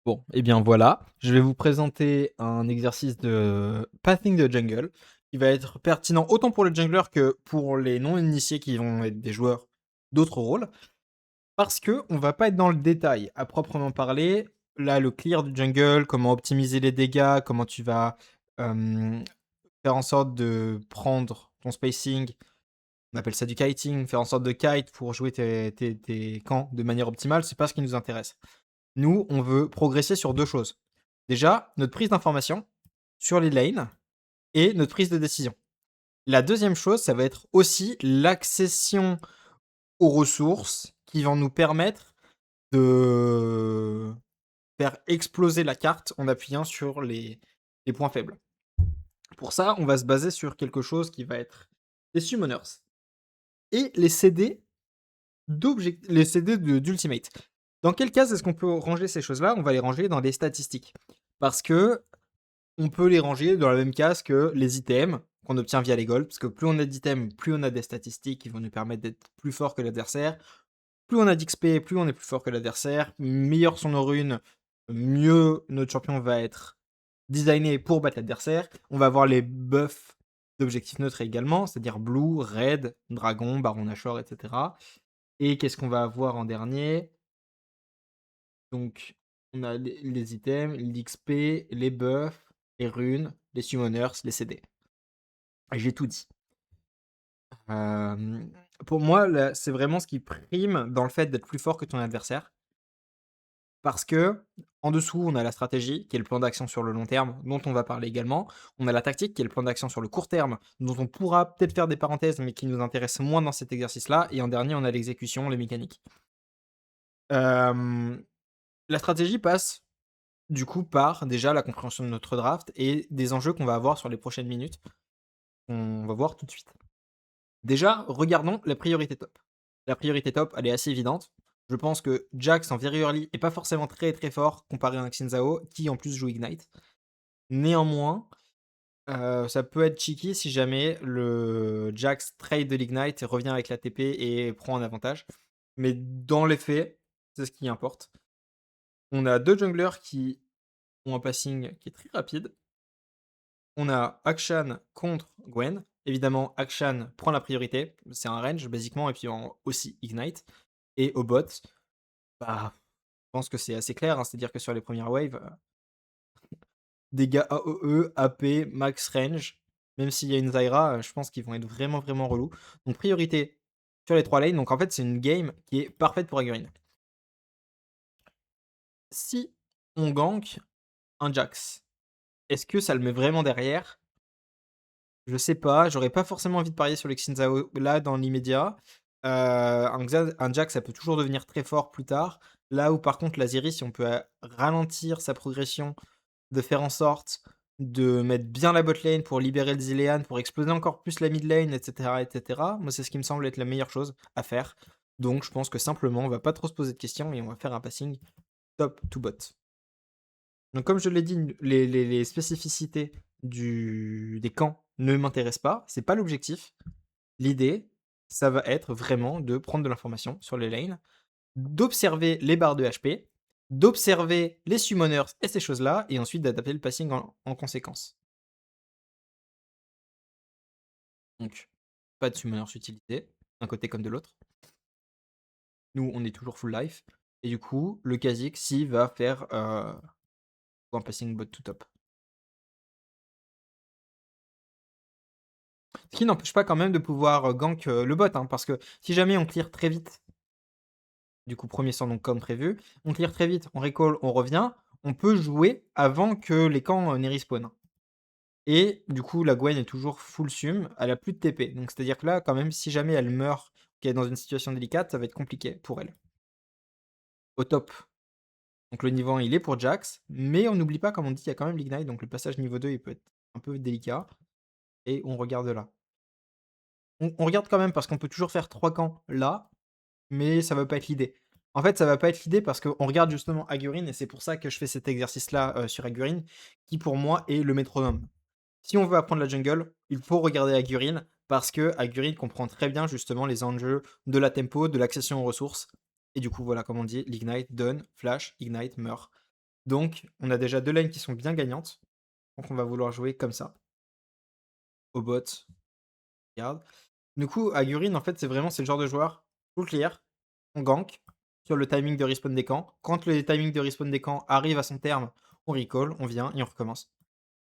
Bon, et bien voilà, je vais vous présenter un exercice de Pathing de jungle qui va être pertinent autant pour les junglers que pour les non-initiés qui vont être des joueurs d'autres rôles, parce que on va pas être dans le détail à proprement parler. Là, le clear du jungle, comment optimiser les dégâts, comment tu vas euh, faire en sorte de prendre ton spacing, on appelle ça du kiting, faire en sorte de kite pour jouer tes camps de manière optimale, c'est pas ce qui nous intéresse. Nous, on veut progresser sur deux choses. Déjà, notre prise d'information sur les lanes et notre prise de décision. La deuxième chose, ça va être aussi l'accession aux ressources qui vont nous permettre de faire exploser la carte en appuyant sur les points faibles. Pour ça, on va se baser sur quelque chose qui va être les summoners et les CD d'Ultimate. Dans quel cas est-ce qu'on peut ranger ces choses-là? On va les ranger dans les statistiques. Parce que on peut les ranger dans la même case que les items qu'on obtient via les golds, parce que plus on a d'items, plus on a des statistiques qui vont nous permettre d'être plus fort que l'adversaire. Plus on a d'XP, plus on est plus fort que l'adversaire. Meilleures sont nos runes, mieux notre champion va être designé pour battre l'adversaire. On va avoir les buffs d'objectifs neutres également, c'est-à-dire Blue, Red, Dragon, Baron Nashor, etc. Et qu'est-ce qu'on va avoir en dernier? Donc, on a les items, l'XP, les buffs, les runes, les summoners, les CD. J'ai tout dit. Euh, pour moi, là, c'est vraiment ce qui prime dans le fait d'être plus fort que ton adversaire. Parce que en dessous, on a la stratégie, qui est le plan d'action sur le long terme, dont on va parler également. On a la tactique, qui est le plan d'action sur le court terme, dont on pourra peut-être faire des parenthèses, mais qui nous intéresse moins dans cet exercice-là. Et en dernier, on a l'exécution, les mécaniques. La stratégie passe du coup par déjà la compréhension de notre draft et des enjeux qu'on va avoir sur les prochaines minutes. On va voir tout de suite. Déjà, regardons la priorité top. La priorité top, elle est assez évidente. Je pense que Jax en very early est pas forcément très très fort comparé à un Xin qui en plus joue Ignite. Néanmoins, ça peut être cheeky si jamais le Jax trade de l'Ignite revient avec la TP et prend un avantage. Mais dans les faits, c'est ce qui importe. On a deux junglers qui ont un passing qui est très rapide. On a Akshan contre Gwen. Évidemment, Akshan prend la priorité. C'est un range, basiquement, et puis aussi Ignite. Et au bot, bah, je pense que c'est assez clair. Hein, c'est-à-dire que sur les premières waves, dégâts AOE, AP, max range, même s'il y a une Zyra, je pense qu'ils vont être vraiment, vraiment relous. Donc, priorité sur les trois lanes. Donc, en fait, c'est une game qui est parfaite pour Agurine. Si on gank un Jax, est-ce que ça le met vraiment derrière? Je sais pas, j'aurais pas forcément envie de parier sur le Xinzhao là dans l'immédiat. Un Jax, ça peut toujours devenir très fort plus tard. Là où par contre l'Aziris, si on peut ralentir sa progression, de faire en sorte de mettre bien la bot lane pour libérer le Zilean, pour exploser encore plus la mid lane, etc., etc. Moi, c'est ce qui me semble être la meilleure chose à faire. Donc, je pense que simplement, on va pas trop se poser de questions et on va faire un passing top to bot. Donc, comme je l'ai dit, les spécificités des camps ne m'intéressent pas. C'est pas l'objectif. L'idée, ça va être vraiment de prendre de l'information sur les lanes, d'observer les barres de HP, d'observer les summoners et ces choses-là, et ensuite d'adapter le passing en conséquence. Donc, pas de summoners utilisés, d'un côté comme de l'autre. Nous, on est toujours full life. Et du coup, le Kha'Zix, si, va faire un passing bot to top. Ce qui n'empêche pas quand même de pouvoir gank le bot, hein, parce que si jamais on clear très vite, du coup premier sort donc comme prévu, on clear très vite, on recall, on revient, on peut jouer avant que les camps n'y respawn. Et du coup la Gwen est toujours full sum, elle a plus de TP, donc c'est à dire que là quand même si jamais elle meurt, qu'elle est dans une situation délicate, ça va être compliqué pour elle. Au top. Donc le niveau 1 il est pour Jax, mais on n'oublie pas comme on dit il y a quand même l'Ignite, donc le passage niveau 2 il peut être un peu délicat, et on regarde là. On regarde quand même parce qu'on peut toujours faire 3 camps là, mais ça va pas être l'idée. En fait, ça va pas être l'idée parce qu'on regarde justement Agurine, et c'est pour ça que je fais cet exercice-là sur Agurine, qui pour moi est le métronome. Si on veut apprendre la jungle, il faut regarder Agurine, parce que Agurine comprend très bien justement les enjeux de la tempo, de l'accession aux ressources, et du coup, voilà, comme on dit, l'ignite, donne, flash, ignite, meurt. Donc on a déjà 2 lanes qui sont bien gagnantes. Donc on va vouloir jouer comme ça. Au bot, regarde. Du coup, Agurin, en fait, c'est le genre de joueur, full clear, on gank sur le timing de respawn des camps. Quand le timing de respawn des camps arrive à son terme, on recall, on vient et on recommence.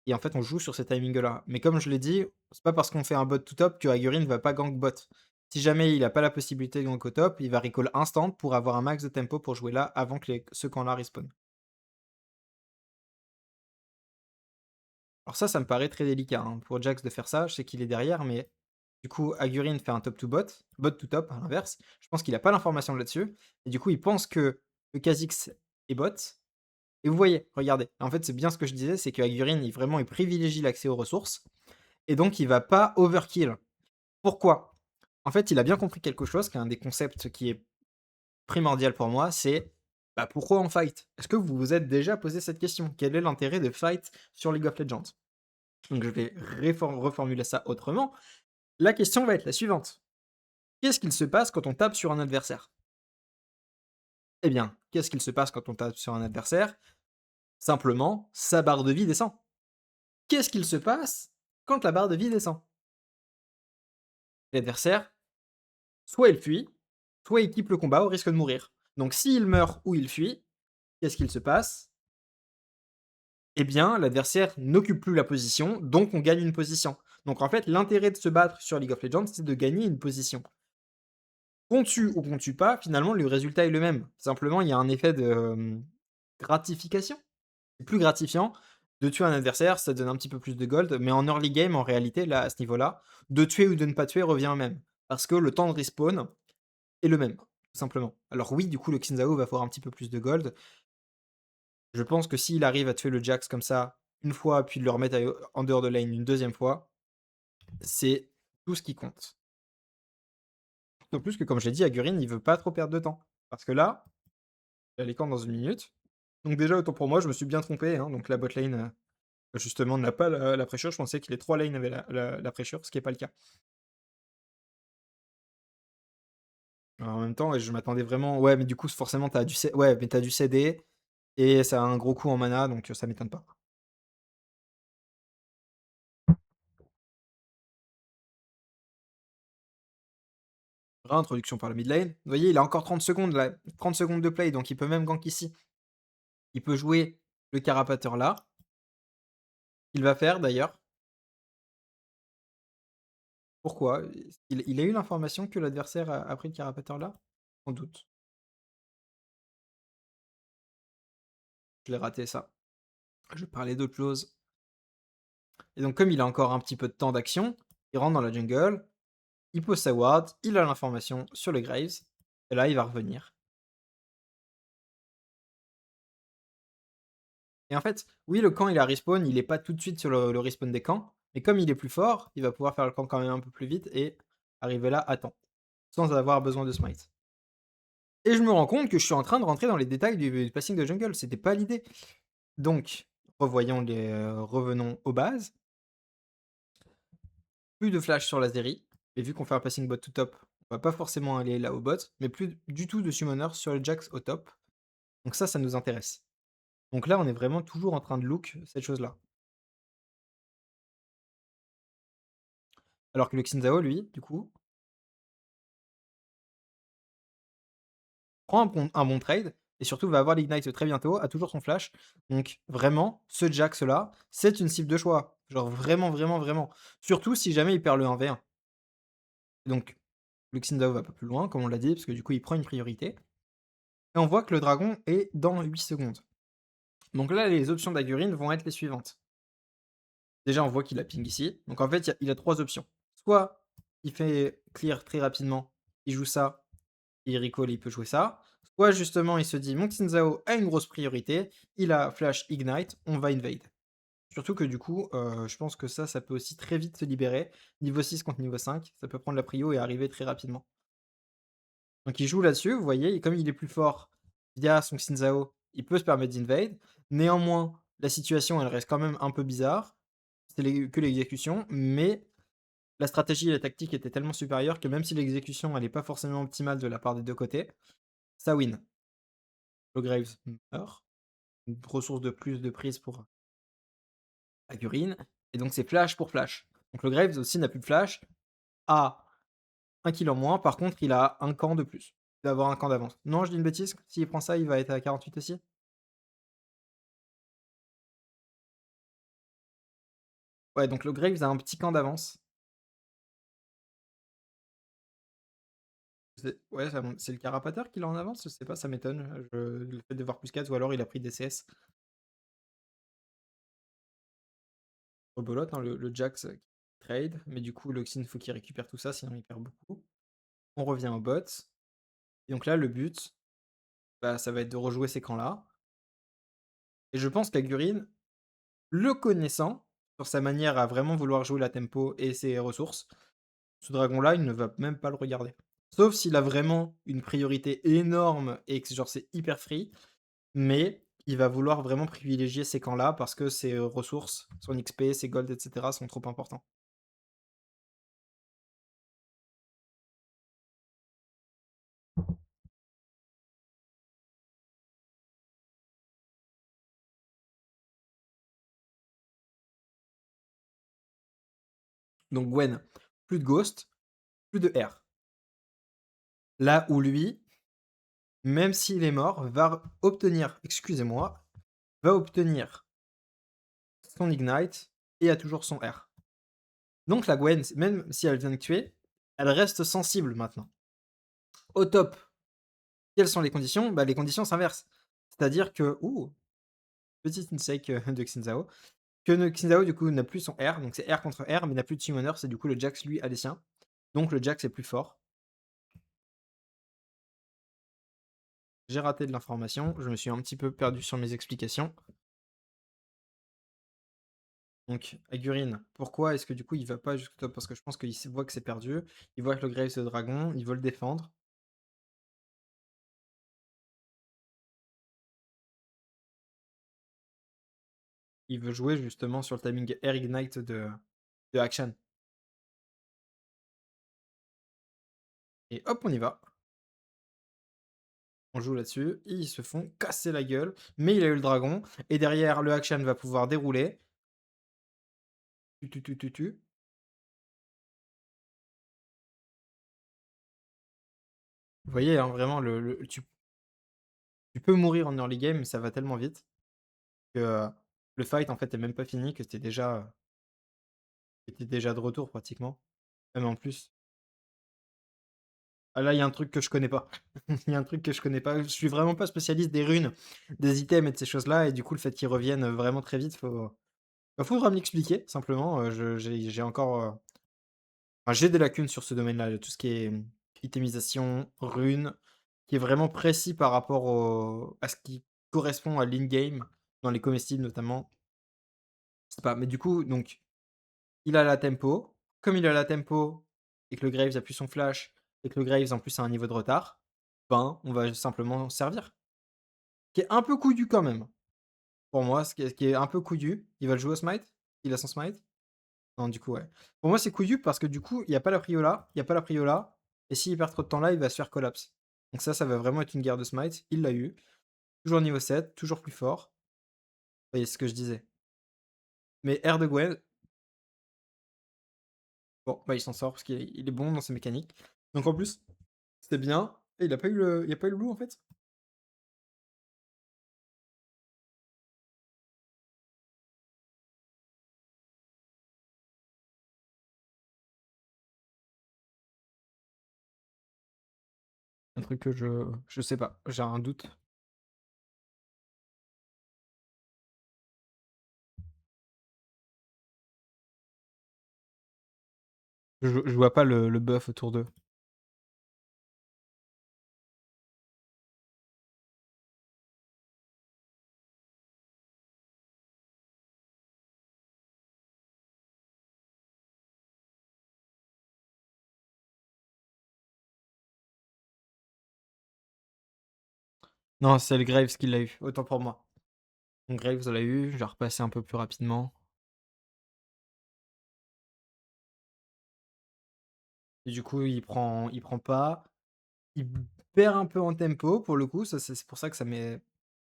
Et en fait, on joue sur ces timings-là. Mais comme je l'ai dit, c'est pas parce qu'on fait un bot tout top que Agurin ne va pas gank bot. Si jamais il a pas la possibilité de gank au top, il va recall instant pour avoir un max de tempo pour jouer là avant que ce camp-là respawn. Alors ça me paraît très délicat, hein, pour Jax de faire ça. Je sais qu'il est derrière, mais du coup, Agurin fait un top to bot, bot to top à l'inverse. Je pense qu'il a pas l'information là-dessus et du coup, il pense que le Kha'Zix est bot et vous voyez, regardez. En fait, c'est bien ce que je disais, c'est que Agurin, il privilégie l'accès aux ressources et donc il va pas overkill. Pourquoi? En fait, il a bien compris quelque chose, qui est un des concepts qui est primordial pour moi, c'est, bah, pourquoi on fight? Est-ce que vous vous êtes déjà posé cette question? Quel est l'intérêt de fight sur League of Legends? Donc je vais reformuler ça autrement. La question va être la suivante. Qu'est-ce qu'il se passe quand on tape sur un adversaire? Eh bien, qu'est-ce qu'il se passe quand on tape sur un adversaire? Simplement, sa barre de vie descend. Qu'est-ce qu'il se passe quand la barre de vie descend? L'adversaire, soit il fuit, soit il quitte le combat au risque de mourir. Donc s'il meurt ou il fuit, qu'est-ce qu'il se passe? Eh bien, l'adversaire n'occupe plus la position, donc on gagne une position. Donc en fait, l'intérêt de se battre sur League of Legends, c'est de gagner une position. Qu'on tue ou qu'on tue pas, finalement, le résultat est le même. Simplement, il y a un effet de gratification. C'est plus gratifiant de tuer un adversaire, ça donne un petit peu plus de gold, mais en early game, en réalité, là, à ce niveau-là, de tuer ou de ne pas tuer revient au même. Parce que le temps de respawn est le même, tout simplement. Alors oui, du coup, le Xinzhao va avoir un petit peu plus de gold. Je pense que s'il arrive à tuer le Jax comme ça, une fois, puis de le remettre en dehors de lane une deuxième fois, c'est tout ce qui compte. D'autant plus que, comme j'ai dit, Agurin, il veut pas trop perdre de temps. Parce que là, il a les camps dans une minute. Donc déjà, autant pour moi, je me suis bien trompé. Hein, donc la bot lane, justement, n'a pas la pressure. Je pensais que les 3 lanes avaient la pressure, ce qui n'est pas le cas. Alors, en même temps, je m'attendais vraiment. Ouais, mais du coup, forcément, t'as ouais, mais t'as du CD. Et ça a un gros coup en mana, donc ça m'étonne pas. Réintroduction par le mid lane. Vous voyez, il a encore 30 secondes là. 30 secondes de play, donc il peut même gank ici. Il peut jouer le carapateur là. Il va faire d'ailleurs. Pourquoi? Il a eu l'information que l'adversaire a pris le carapateur là? Sans doute. Je l'ai raté ça. Je parlais d'autre chose. Et donc comme il a encore un petit peu de temps d'action, il rentre dans la jungle, il pose sa ward, il a l'information sur le Graves, et là il va revenir. Et en fait, oui, le camp il a respawn, il est pas tout de suite sur le respawn des camps, mais comme il est plus fort, il va pouvoir faire le camp quand même un peu plus vite et arriver là à temps, sans avoir besoin de smite. Et je me rends compte que je suis en train de rentrer dans les détails du passing de jungle, c'était pas l'idée. Donc, revenons aux bases. Plus de flash sur la Zeri, et vu qu'on fait un passing bot to top, on va pas forcément aller là au bot, mais plus du tout de summoner sur le Jax au top. Donc ça nous intéresse. Donc là, on est vraiment toujours en train de look cette chose-là. Alors que le Xinzhao, lui, du coup, prend un bon trade, et surtout va avoir l'ignite très bientôt, a toujours son flash. Donc vraiment, ce Jax-là, c'est une cible de choix. Genre vraiment, vraiment, vraiment. Surtout si jamais il perd le 1v1. Donc le Xinzhao va pas plus loin, comme on l'a dit, parce que du coup, il prend une priorité. Et on voit que le dragon est dans 8 secondes. Donc là, les options d'Agurin vont être les suivantes. Déjà, on voit qu'il a ping ici. Donc en fait, il a 3 options. Soit il fait clear très rapidement, il joue ça, il recall, il peut jouer ça. Soit justement, il se dit, mon Xinzhao a une grosse priorité, il a flash ignite, on va invade. Surtout que du coup, je pense que ça peut aussi très vite se libérer. Niveau 6 contre niveau 5, ça peut prendre la prio et arriver très rapidement. Donc il joue là-dessus, vous voyez, et comme il est plus fort via son Xinzhao, il peut se permettre d'invade. Néanmoins, la situation, elle reste quand même un peu bizarre. C'est que l'exécution, mais la stratégie et la tactique étaient tellement supérieures que même si l'exécution, elle n'est pas forcément optimale de la part des deux côtés, ça win. Le Graves meurt. une ressource de plus de prise pour Agurine et donc c'est flash pour flash. Donc le Graves aussi n'a plus de flash, a 1 kill en moins, par contre il a un camp de plus. Il va avoir un camp d'avance. Non, je dis une bêtise? S'il prend ça, il va être à 48 aussi? Ouais, donc le Graves a un petit camp d'avance. Ouais, c'est le Carapateur qui l'a en avance? Je sais pas, ça m'étonne. Le fait de voir +4 ou alors il a pris des CS. Rebelote, hein, le Jax qui trade, mais du coup, l'Oxine, faut qu'il récupère tout ça, sinon il perd beaucoup. On revient au bot. Et donc là, le but, bah, ça va être de rejouer ces camps-là. Et je pense qu'Agurine, le connaissant, sur sa manière à vraiment vouloir jouer la tempo et ses ressources, ce dragon-là, il ne va même pas le regarder. Sauf s'il a vraiment une priorité énorme et que genre c'est hyper free, mais il va vouloir vraiment privilégier ces camps-là parce que ses ressources, son XP, ses gold, etc. sont trop importants. Donc Gwen, plus de Ghost, plus de R. Là où lui, même s'il est mort, va obtenir, excusez-moi, va obtenir son Ignite et a toujours son R. Donc la Gwen, même si elle vient de tuer, elle reste sensible maintenant. Au top, quelles sont les conditions? Bah, les conditions s'inversent. C'est-à-dire que, petite insight de Xinzao, que Xinzao du coup n'a plus son R, donc c'est R contre R, mais n'a plus de Summoner, c'est du coup le Jax lui a les siens. Donc le Jax est plus fort. J'ai raté de l'information, je me suis un petit peu perdu sur mes explications. Donc Agurine, pourquoi est-ce que du coup il va pas jusqu'au top? Parce que je pense qu'il voit que c'est perdu, il voit que le Graves c'est le dragon, il veut le défendre. Il veut jouer justement sur le timing Air Ignite de Action. Et hop, on y va. On joue là-dessus, ils se font casser la gueule, mais il a eu le dragon, et derrière le Action va pouvoir dérouler. Tu. Vous voyez, hein, vraiment, tu peux mourir en early game, mais ça va tellement vite que le fight en fait est même pas fini, que t'es déjà de retour pratiquement. Même en plus. Ah là, il y a un truc que je connais pas. Il y a un truc que je connais pas. Je suis vraiment pas spécialiste des runes, des items et de ces choses-là, et du coup, le fait qu'ils reviennent vraiment très vite, faudra m'expliquer, simplement. J'ai encore. Enfin, j'ai des lacunes sur ce domaine-là, de tout ce qui est itemisation, runes, qui est vraiment précis par rapport à ce qui correspond à l'in-game, dans les comestibles notamment. Je sais pas, mais du coup, donc, il a la tempo. Comme il a la tempo, et que le Graves a plus son flash, et que le Graves en plus a un niveau de retard, ben, on va simplement servir. Qui est un peu couillu quand même. Pour moi, ce qui est un peu couillu. Il va le jouer au smite? Il a son smite? Non, du coup, ouais. Pour moi, c'est couillu parce que du coup, il n'y a pas la prio là, il n'y a pas la prio là, et s'il perd trop de temps là, il va se faire collapse. Donc ça va vraiment être une guerre de smite. Il l'a eu. Toujours niveau 7, toujours plus fort. Vous voyez ce que je disais. Mais R de Gwen, bon, bah il s'en sort parce qu'il est bon dans ses mécaniques. Donc en plus, c'est bien. Et il a pas eu le loup en fait. Un truc que je sais pas. J'ai un doute. Je vois pas le buff autour d'eux. Non, c'est le Graves qui l'a eu. Autant pour moi. Donc Graves l'a eu. Je vais repasser un peu plus rapidement. Et du coup, il prend pas. Il perd un peu en tempo pour le coup. Ça, c'est pour ça que ça met.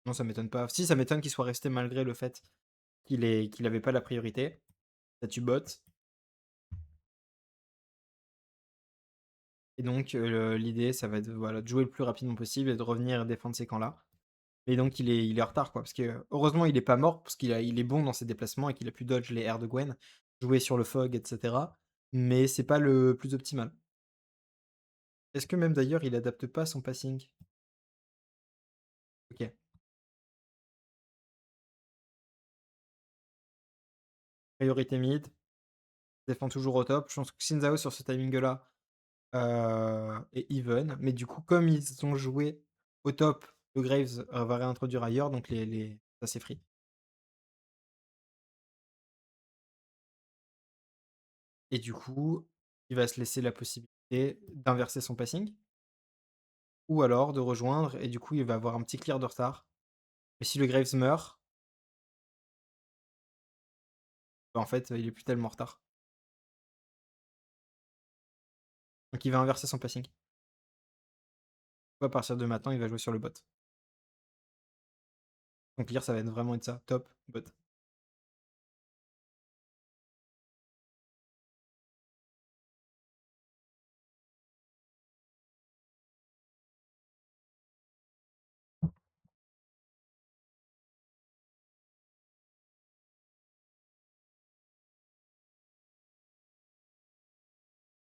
Non, ça m'étonne pas. Si, ça m'étonne qu'il soit resté malgré le fait qu'il avait pas la priorité. Ça tue bot. Et donc, l'idée, ça va être voilà, de jouer le plus rapidement possible et de revenir défendre ces camps-là. Et donc, il est en retard, quoi. Parce que, heureusement, il est pas mort, parce il est bon dans ses déplacements et qu'il a pu dodge les airs de Gwen, jouer sur le fog, etc. Mais c'est pas le plus optimal. Est-ce que même d'ailleurs, il adapte pas son passing? Ok. Priorité mid, défend toujours au top. Je pense que Xin sur ce timing-là est even. Mais du coup, comme ils ont joué au top, le Graves va réintroduire ailleurs, donc ça c'est free. Et du coup, il va se laisser la possibilité d'inverser son passing, ou alors de rejoindre, et du coup, il va avoir un petit clear de retard. Mais si le Graves meurt, bah, en fait, il est plus tellement en retard. Donc il va inverser son passing. À partir de maintenant, il va jouer sur le bot. Donc clear, ça va être vraiment être ça. Top, bot.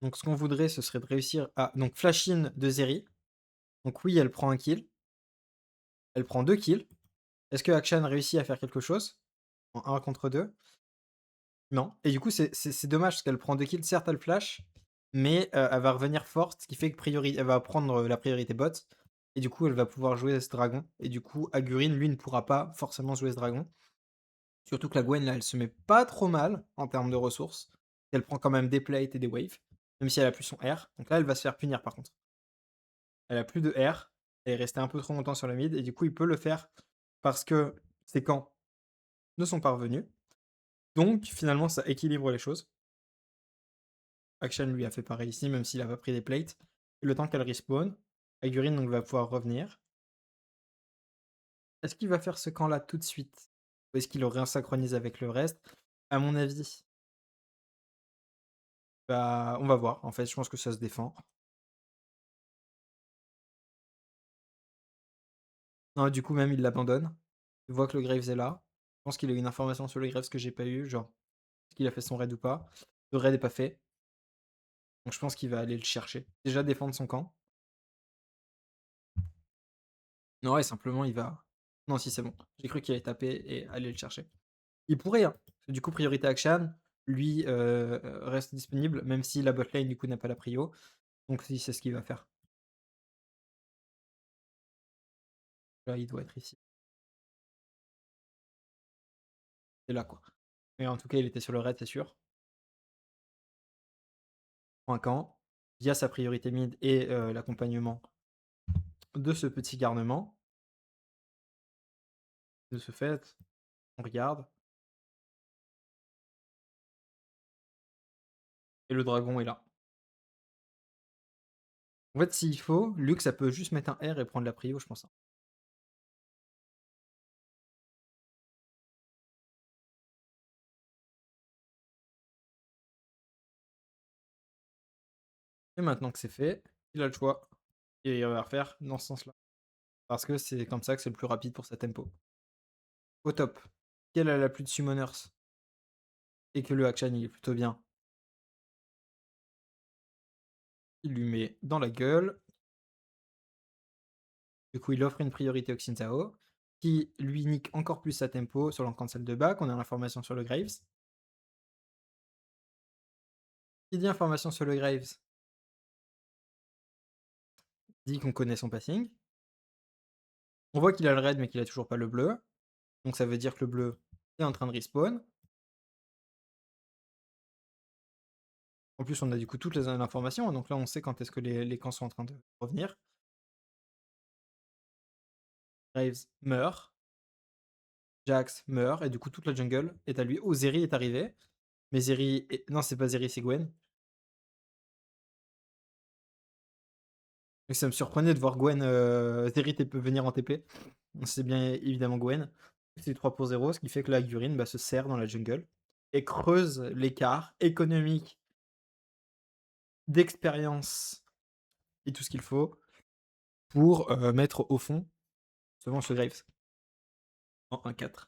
Donc ce qu'on voudrait, ce serait de réussir à... Donc flash in de Zeri. Donc oui, elle prend un kill. Elle prend 2 kills. Est-ce que Akshan réussit à faire quelque chose en 1 contre 2? Non. Et du coup, c'est dommage parce qu'elle prend 2 kills. Certes, elle flash, mais elle va revenir forte, ce qui fait que elle va prendre la priorité bot. Et du coup, elle va pouvoir jouer ce dragon. Et du coup, Agurin, lui, ne pourra pas forcément jouer ce dragon. Surtout que la Gwen, là, elle se met pas trop mal en termes de ressources. Elle prend quand même des plates et des waves, même si elle a plus son R. Donc là, elle va se faire punir par contre. Elle a plus de R. Elle est restée un peu trop longtemps sur la mid. Et du coup, il peut le faire parce que ses camps ne sont pas revenus. Donc, finalement, ça équilibre les choses. Action lui a fait pareil ici, même s'il a pas pris des plates. Et le temps qu'elle respawn, Agurin donc va pouvoir revenir. Est-ce qu'il va faire ce camp-là tout de suite? Ou est-ce qu'il le résynchronise avec le reste? À mon avis, bah, on va voir. En fait, je pense que ça se défend. Non, du coup, même, il l'abandonne. Il voit que le Graves est là. Je pense qu'il a eu une information sur le Graves que j'ai pas eu, genre, est-ce qu'il a fait son raid ou pas? Le raid est pas fait. Donc je pense qu'il va aller le chercher. Déjà défendre son camp. Non, ouais, simplement il va. Non, si c'est bon. J'ai cru qu'il allait taper et aller le chercher. Il pourrait, hein. Parce que du coup, priorité Akshan, lui reste disponible, même si la botlane du coup n'a pas la prio. Donc si c'est ce qu'il va faire. Là, il doit être ici. C'est là quoi. Mais en tout cas, il était sur le raid, c'est sûr. Un camp, via sa priorité mid et l'accompagnement de ce petit garnement. De ce fait, on regarde. Et le dragon est là. En fait, s'il faut, Luke, ça peut juste mettre un R et prendre la prio, je pense. Et maintenant que c'est fait, il a le choix. Et il va refaire dans ce sens-là. Parce que c'est comme ça que c'est le plus rapide pour sa tempo. Au top. Qu'elle a la plus de summoners et que le action il est plutôt bien. Il lui met dans la gueule. Du coup, il offre une priorité au Xinzao, qui lui nique encore plus sa tempo sur l'encancel de back. On a l'information sur le Graves. Qui dit information sur le Graves dit qu'on connaît son passing. On voit qu'il a le red mais qu'il a toujours pas le bleu. Donc ça veut dire que le bleu est en train de respawn. En plus, on a du coup toutes les informations, donc là on sait quand est-ce que les camps sont en train de revenir. Graves meurt. Jax meurt, et du coup toute la jungle est à lui. Oh, Zeri est arrivé. Mais Zeri. Non, c'est pas Zeri, c'est Gwen. Et ça me surprenait de voir Gwen, Zeri TP venir en TP. C'est bien évidemment Gwen. C'est 3 pour 0, ce qui fait que la Gurine, bah, se serre dans la jungle et creuse l'écart économique, d'expérience et tout ce qu'il faut pour, mettre au fond justement ce Graves en 1-4. Donc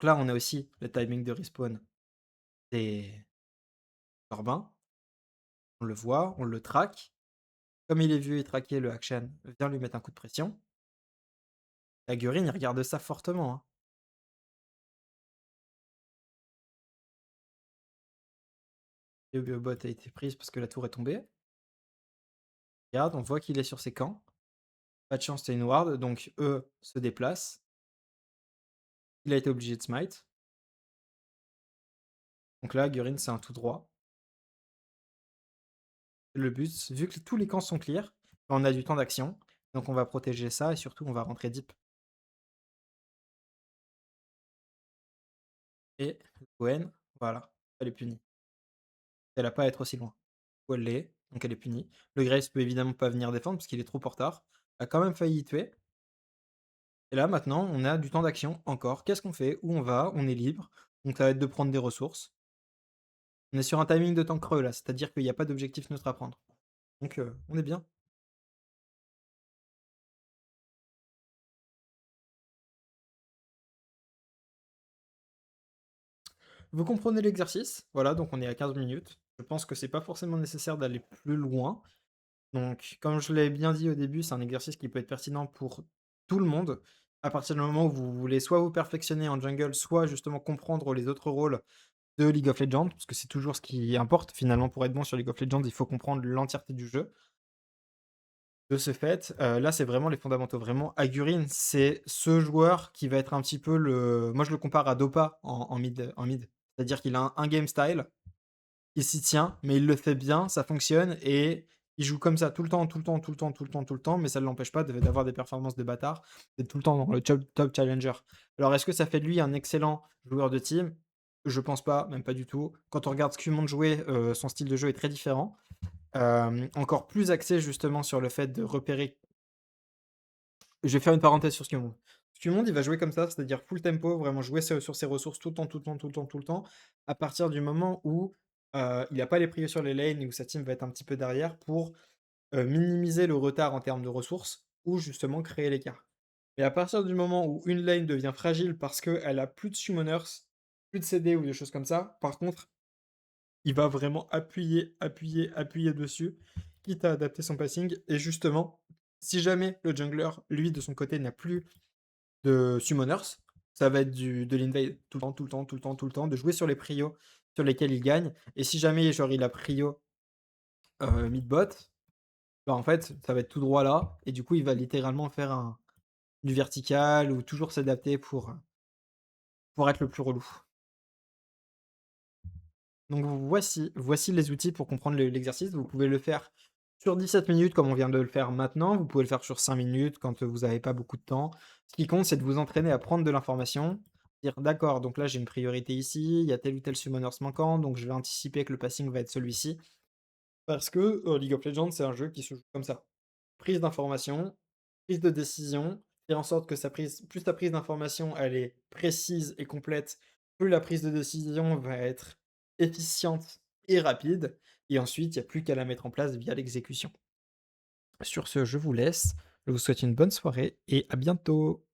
là, on a aussi le timing de respawn des Corbins. On le voit, on le traque. Comme il est vu et traqué, le Akshan vient lui mettre un coup de pression. La Gurine, il regarde ça fortement, hein. Le bot a été prise parce que la tour est tombée. Regarde, on voit qu'il est sur ses camps. Pas de chance, c'est une ward, donc eux se déplacent. Il a été obligé de smite. Donc là, Gurine, c'est un tout droit. Le but, vu que tous les camps sont clear, on a du temps d'action. Donc on va protéger ça et surtout on va rentrer deep. Et Gwen, voilà, elle est punie. Elle a pas à être aussi loin. Ou elle l'est, donc elle est punie. Le Graves peut évidemment pas venir défendre parce qu'il est trop en retard. A quand même failli y tuer. Et là maintenant, on a du temps d'action encore. Qu'est-ce qu'on fait? Où on va? On est libre. Donc ça va être de prendre des ressources. On est sur un timing de temps creux là, c'est-à-dire qu'il n'y a pas d'objectif neutre à prendre. Donc on est bien. Vous comprenez l'exercice, voilà, donc on est à 15 minutes. Je pense que c'est pas forcément nécessaire d'aller plus loin. Donc, comme je l'ai bien dit au début, c'est un exercice qui peut être pertinent pour tout le monde. À partir du moment où vous voulez soit vous perfectionner en jungle, soit justement comprendre les autres rôles de League of Legends, parce que c'est toujours ce qui importe finalement pour être bon sur League of Legends, il faut comprendre l'entièreté du jeu. De ce fait, là, c'est vraiment les fondamentaux. Vraiment, Agurin, c'est ce joueur qui va être un petit peu le. Moi, je le compare à Dopa en mid, en mid. C'est-à-dire qu'il a un game style, il s'y tient, mais il le fait bien, ça fonctionne et il joue comme ça tout le temps, tout le temps, tout le temps, tout le temps, tout le temps, mais ça ne l'empêche pas d'avoir des performances de bâtard, d'être tout le temps dans le top challenger. Alors, est-ce que ça fait de lui un excellent joueur de team? Je pense pas, même pas du tout. Quand on regarde Scumond jouer, son style de jeu est très différent. Encore plus axé justement sur le fait de repérer. Je vais faire une parenthèse sur Scumond. Scumond, il va jouer comme ça, c'est-à-dire full tempo, vraiment jouer sur ses ressources tout le temps, tout le temps, tout le temps, tout le temps, à partir du moment où il n'a pas les prios sur les lanes et où sa team va être un petit peu derrière pour minimiser le retard en termes de ressources ou justement créer l'écart. Et à partir du moment où une lane devient fragile parce qu'elle a plus de summoners, plus de CD ou des choses comme ça, par contre, il va vraiment appuyer, appuyer, appuyer dessus, quitte à adapter son passing. Et justement, si jamais le jungler, lui, de son côté, n'a plus de summoners, ça va être de l'invade tout le temps, tout le temps, tout le temps, tout le temps, de jouer sur les prios sur lesquels il gagne. Et si jamais, genre, il a prio mid-bot, bah en fait, ça va être tout droit là. Et du coup, il va littéralement faire du vertical ou toujours s'adapter pour être le plus relou. Donc voici les outils pour comprendre l'exercice. Vous pouvez le faire sur 17 minutes comme on vient de le faire maintenant. Vous pouvez le faire sur 5 minutes quand vous n'avez pas beaucoup de temps. Ce qui compte, c'est de vous entraîner à prendre de l'information. Dire d'accord, donc là j'ai une priorité ici, il y a tel ou tel summoner manquant, donc je vais anticiper que le passing va être celui-ci. Parce que League of Legends, c'est un jeu qui se joue comme ça. Prise d'information, prise de décision, faire en sorte que plus ta prise d'information elle est précise et complète, plus la prise de décision va être efficiente et rapide. Et ensuite, il n'y a plus qu'à la mettre en place via l'exécution. Sur ce, je vous laisse. Je vous souhaite une bonne soirée et à bientôt.